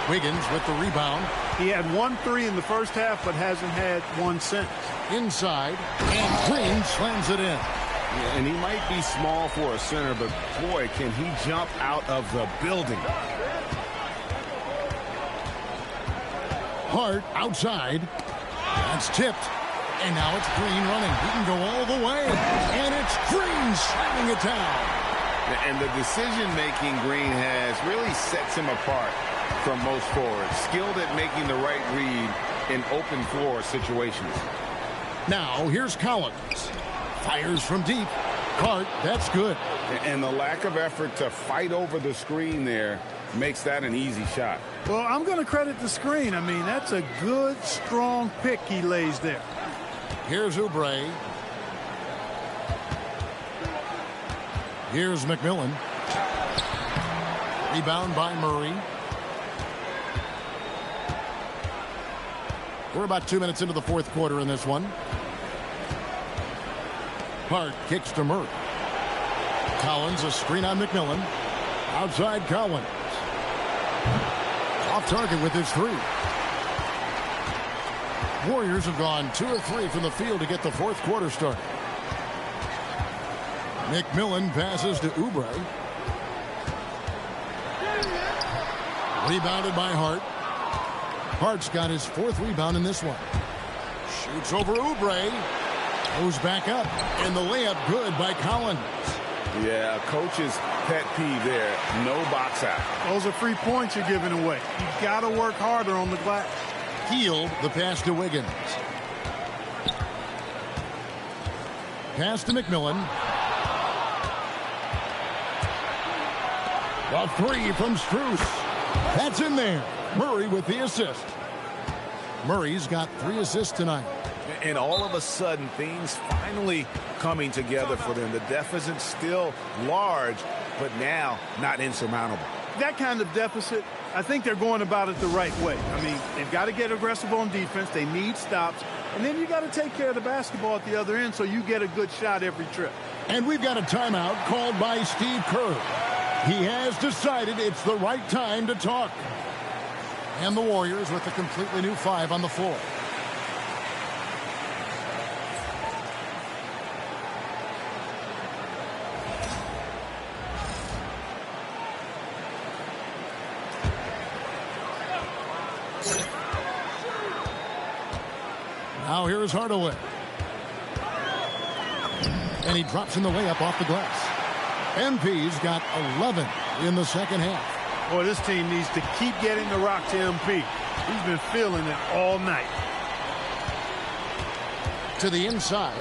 Wiggins with the rebound. He had 1 3 in the first half, but hasn't had one since. Inside, and Green slams it in. Yeah, and he might be small for a center, but boy, can he jump out of the building. Hart outside. That's tipped. And now it's Green running. He can go all the way. And it's Green slamming it down. And the decision-making Green has really sets him apart from most forwards. Skilled at making the right read in open floor situations. Now here's Collins. Fires from deep. Hart, that's good. And the lack of effort to fight over the screen there makes that an easy shot. Well, I'm going to credit the screen. I mean, that's a good, strong pick he lays there. Here's Oubre. Here's McMillan. Rebound by Murray. We're about 2 minutes into the fourth quarter in this one. Hart kicks to Murray. Collins, a screen on McMillan. Outside Collins. Off target with his 3. Warriors have gone 2 of 3 from the field to get the fourth quarter started. McMillan passes to Oubre. Rebounded by Hart. Hart's got his 4th rebound in this one. Shoots over Oubre. Goes back up. And the layup good by Collins. Yeah, coach's pet peeve there. No box out. Those are free points you're giving away. You've got to work harder on the glass. Hield, the pass to Wiggins. Pass to McMillan. A 3 from Strus. That's in there. Murray with the assist. Murray's got 3 assists tonight. And all of a sudden, things finally coming together for them. The deficit's still large, but now not insurmountable. That kind of deficit, I think they're going about it the right way. I mean, they've got to get aggressive on defense. They need stops. And then you got to take care of the basketball at the other end so you get a good shot every trip. And we've got a timeout called by Steve Kerr. He has decided it's the right time to talk. And the Warriors with a completely new 5 on the floor. Now here's Hardaway. And he drops in the layup off the glass. MP's got 11 in the second half. Boy, this team needs to keep getting the rock to MP. He's been feeling it all night. To the inside.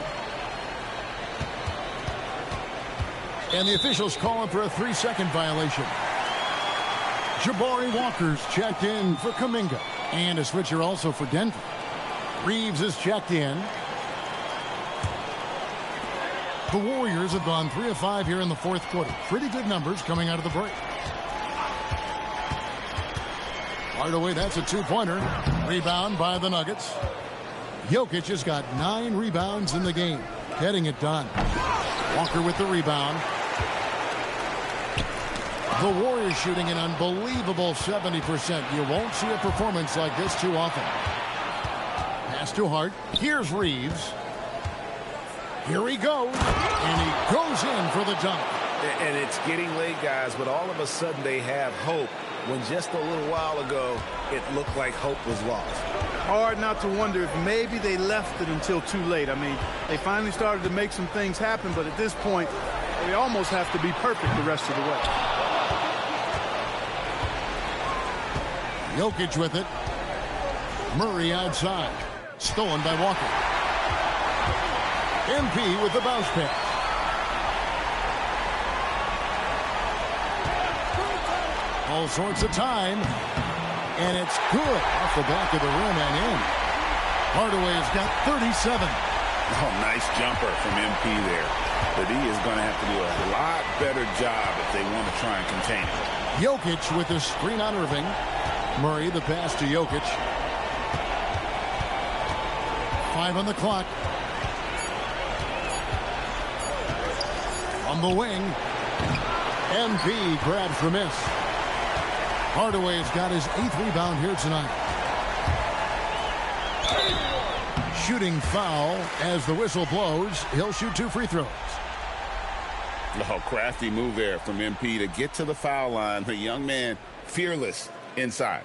And the officials calling for a 3-second violation. Jabari Walker's checked in for Kuminga. And a switcher also for Denver. Reeves is checked in. The Warriors have gone 3 of 5 here in the fourth quarter. Pretty good numbers coming out of the break. Hardaway, that's a two-pointer. Rebound by the Nuggets. Jokic has got 9 rebounds in the game, getting it done. Walker with the rebound. The Warriors shooting an unbelievable 70%. You won't see a performance like this too often. Pass to Hart. Here's Reeves. Here he goes. And he goes in for the dunk. And it's getting late, guys, but all of a sudden they have hope when just a little while ago it looked like hope was lost. Hard not to wonder if maybe they left it until too late. I mean, they finally started to make some things happen, but at this point, they almost have to be perfect the rest of the way. Jokic with it. Murray outside. Stolen by Walker. MP with the bounce pass. All sorts of time. And it's good off the back of the rim and in. Hardaway's got 37. Oh, nice jumper from MP there. But he is going to have to do a lot better job if they want to try and contain him. Jokic with a screen on Irving. Murray, the pass to Jokic. 5 on the clock. On the wing. MP grabs the miss. Hardaway's got his 8th rebound here tonight. Shooting foul as the whistle blows. He'll shoot 2 free throws. Oh, crafty move there from MP to get to the foul line. The young man, fearless inside.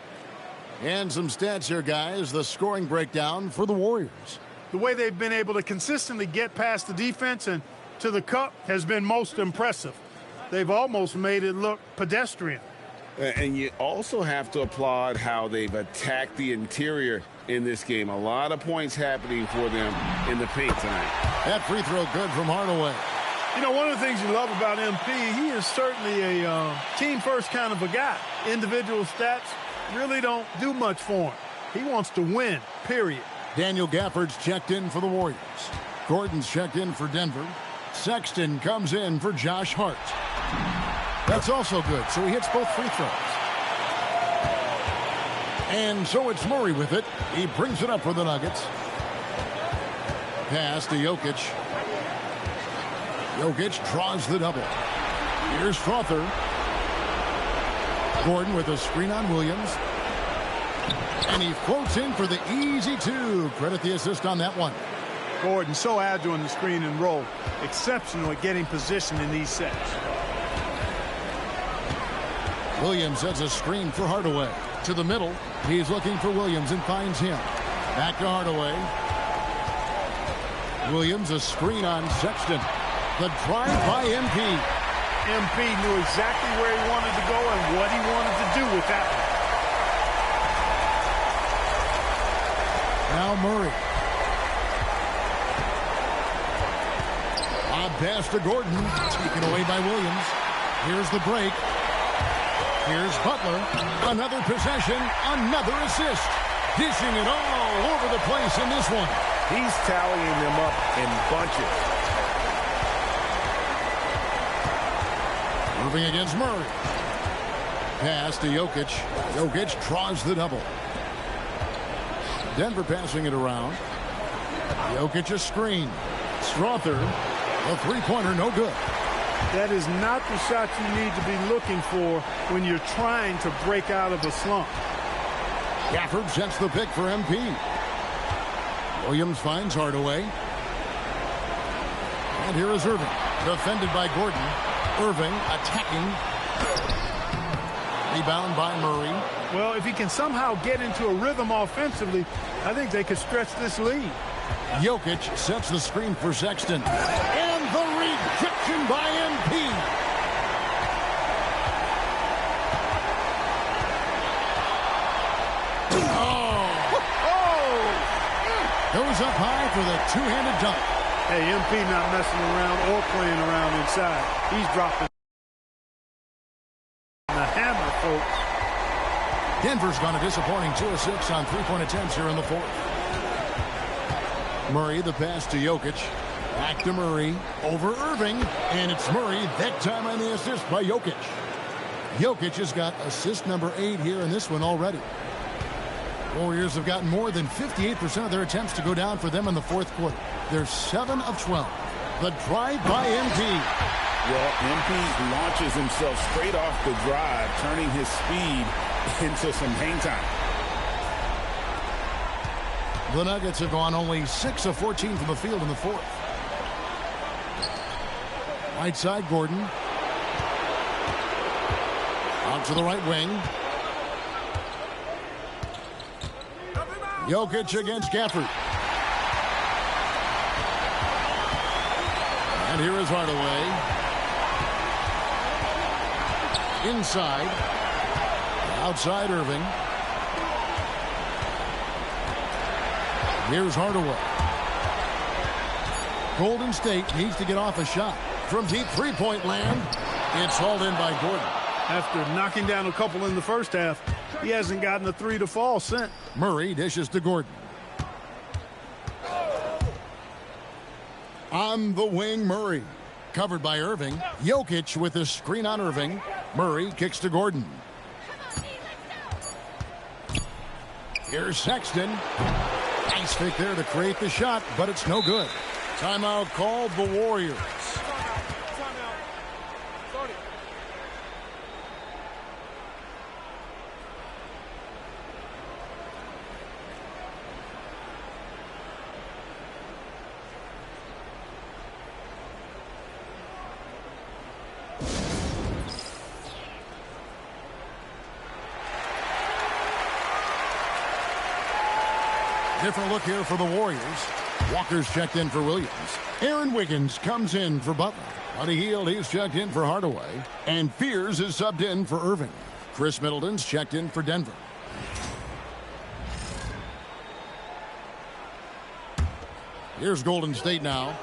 And some stats here, guys. The scoring breakdown for the Warriors. The way they've been able to consistently get past the defense and to the cup has been most impressive. They've almost made it look pedestrian. And you also have to applaud how they've attacked the interior in this game. A lot of points happening for them in the paint tonight. That free throw good from Hardaway. You know, one of the things you love about MP, he is certainly a team-first kind of a guy. Individual stats really don't do much for him. He wants to win, period. Daniel Gafford's checked in for the Warriors. Gordon's checked in for Denver. Sexton comes in for Josh Hart. That's also good, so he hits both free throws. And so it's Murray with it. He brings it up for the Nuggets. Pass to Jokic. Jokic draws the double. Here's Strother. Gordon with a screen on Williams. And he floats in for the easy 2. Credit the assist on that one. Gordon so agile in the screen and roll. Exceptional at getting position in these sets. Williams sets a screen for Hardaway. To the middle. He's looking for Williams and finds him. Back to Hardaway. Williams a screen on Sexton. The drive by MP. MP knew exactly where he wanted to go and what he wanted to do with that one. Now Murray. Odd pass to Gordon. Taken away by Williams. Here's the break. Here's Butler. Another possession. Another assist. Dishing it all over the place in this one. He's tallying them up in bunches. Moving against Murray. Pass to Jokic. Jokic draws the double. Denver passing it around. Jokic a screen. Strother. A three-pointer, no good. That is not the shot you need to be looking for when you're trying to break out of a slump. Gafford sets the pick for MP. Williams finds Hardaway. And here is Irving. Defended by Gordon. Irving attacking. Rebound by Murray. Well, if he can somehow get into a rhythm offensively, I think they could stretch this lead. Jokic sets the screen for Sexton. And the rejection by MP. Goes up high for the two-handed dunk. Hey, MP not messing around or playing around inside. He's dropping the hammer, folks. Denver's gone a disappointing 2 of 6 on three-point attempts here in the fourth. Murray, the pass to Jokic. Back to Murray. Over Irving. And it's Murray. That time on the assist by Jokic. Jokic has got assist number 8 here in this one already. Warriors have gotten more than 58% of their attempts to go down for them in the fourth quarter. They're 7 of 12. The drive by MP. Well, MP launches himself straight off the drive, turning his speed into some hang time. The Nuggets have gone only 6 of 14 from the field in the fourth. Right side, Gordon. Out to the right wing. Jokic against Gafford. And here is Hardaway. Inside. Outside Irving. Here's Hardaway. Golden State needs to get off a shot. From deep three-point land, it's hauled in by Gordon. After knocking down a couple in the first half, he hasn't gotten a 3 to fall since. Murray dishes to Gordon. On the wing, Murray. Covered by Irving. Jokic with a screen on Irving. Murray kicks to Gordon. Here's Sexton. Nice fake there to create the shot, but it's no good. Timeout called the Warriors. Different look here for the Warriors. Walker's checked in for Williams. Aaron Wiggins comes in for Butler. Buddy Hield, he's checked in for Hardaway. And Fears is subbed in for Irving. Chris Middleton's checked in for Denver. Here's Golden State now.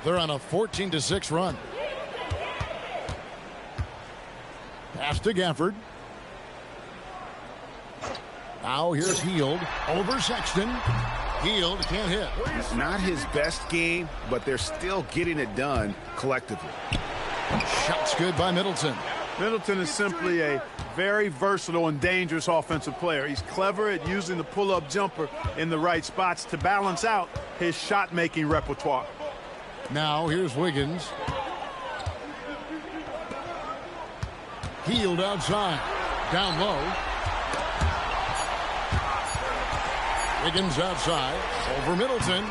They're on a 14-6 run. Pass to Gafford. Now here's Hield over Sexton. Hield can't hit. Not his best game, but they're still getting it done collectively. Shot's good by Middleton. Middleton is simply a very versatile and dangerous offensive player. He's clever at using the pull-up jumper in the right spots to balance out his shot-making repertoire. Now here's Wiggins. Hield outside. Down low. Wiggins outside, over Middleton,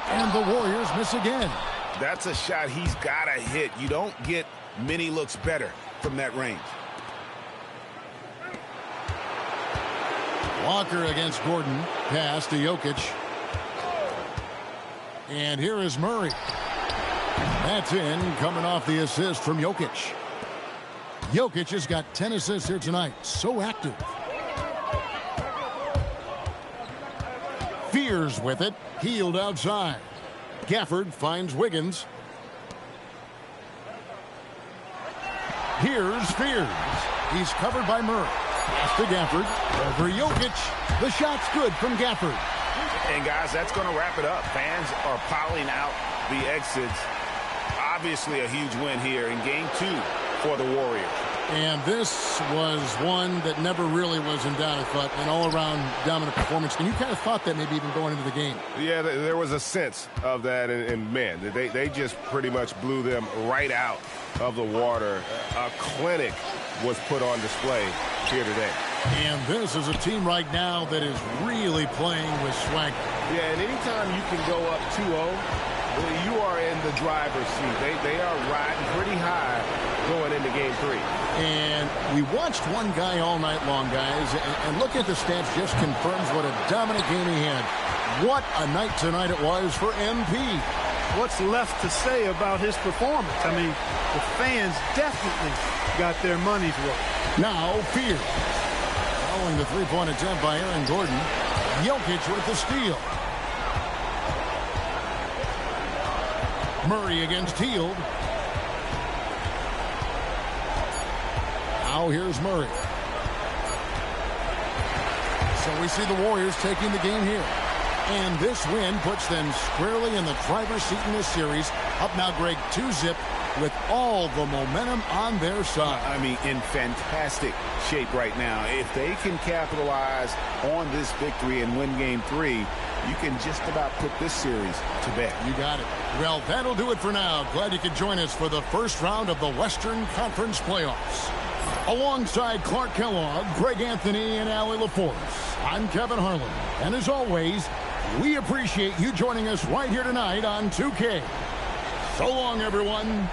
and the Warriors miss again. That's a shot he's got to hit. You don't get many looks better from that range. Walker against Gordon, pass to Jokic. And here is Murray. That's in, coming off the assist from Jokic. Jokic has got 10 assists here tonight, so active. Fears with it. Hield outside. Gafford finds Wiggins. Here's Fears. He's covered by Murray. Pass to Gafford. Over Jokic. The shot's good from Gafford. And guys, that's going to wrap it up. Fans are piling out the exits. Obviously a huge win here in Game 2 for the Warriors. And this was one that never really was in doubt, I thought, an all-around dominant performance. And you kind of thought that maybe even going into the game. Yeah, there was a sense of that, and man, they just pretty much blew them right out of the water. A clinic was put on display here today. And this is a team right now that is really playing with swagger. Yeah, and anytime you can go up 2-0, you are in the driver's seat. They are riding pretty high going into Game 3. And we watched one guy all night long, guys, and look at the stats just confirms what a dominant game he had. What a night tonight it was for MP. What's left to say about his performance? I mean, the fans definitely got their money's worth. Now, Fears. Following the three-point attempt by Aaron Gordon. Jokic with the steal. Murray against Hield. Now here's Murray. So we see the Warriors taking the game here. And this win puts them squarely in the driver's seat in this series. Up now, Greg, 2-zip with all the momentum on their side. I mean, in fantastic shape right now. If they can capitalize on this victory and win Game 3, you can just about put this series to bed. You got it. Well, that'll do it for now. Glad you could join us for the first round of the Western Conference Playoffs. Alongside Clark Kellogg, Greg Anthony, and Allie LaForce, I'm Kevin Harlan. And as always, we appreciate you joining us right here tonight on 2K. So long, everyone.